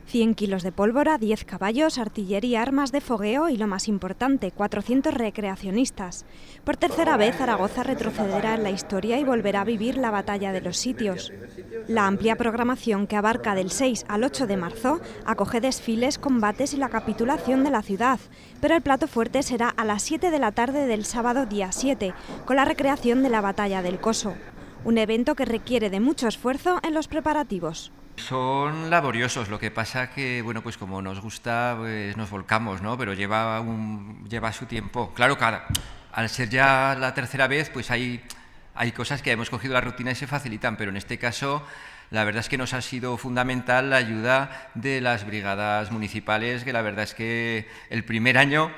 100 kilos de pólvora, 10 caballos, artillería, armas de fogueo y, lo más importante, 400 recreacionistas. Por tercera vez, Zaragoza retrocederá en la historia y volverá a vivir la batalla de los sitios. La amplia programación, que abarca del 6 al 8 de marzo, acoge desfiles, combates y la capitulación de la ciudad, pero el plato fuerte será a las 7 de la tarde del sábado día 7, con la recreación de la batalla del Coso. Un evento que requiere de mucho esfuerzo en los preparativos. Son laboriosos, lo que pasa que, bueno, pues como nos gusta, pues nos volcamos, ¿no? Pero lleva su tiempo. Claro, al ser ya la tercera vez, pues hay cosas que hemos cogido la rutina y se facilitan, pero en este caso la verdad es que nos ha sido fundamental la ayuda de las brigadas municipales, que la verdad es que el primer año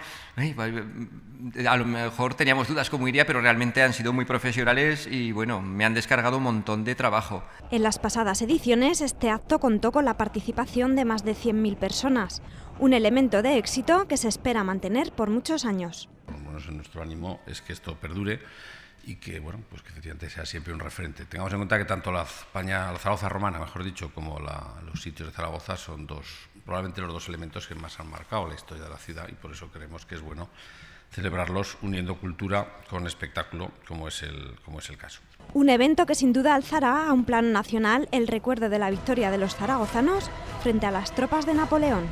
a lo mejor teníamos dudas cómo iría, pero realmente han sido muy profesionales y bueno, me han descargado un montón de trabajo. En las pasadas ediciones, este acto contó con la participación de más de 100.000 personas, un elemento de éxito que se espera mantener por muchos años. Bueno, nuestro ánimo es que esto perdure y que, bueno, pues que efectivamente sea siempre un referente. Tengamos en cuenta que tanto la Zaragoza romana, mejor dicho, como los sitios de Zaragoza son probablemente los dos elementos que más han marcado la historia de la ciudad, y por eso creemos que es bueno celebrarlos uniendo cultura con espectáculo, como es el caso. Un evento que sin duda alzará a un plano nacional el recuerdo de la victoria de los zaragozanos frente a las tropas de Napoleón.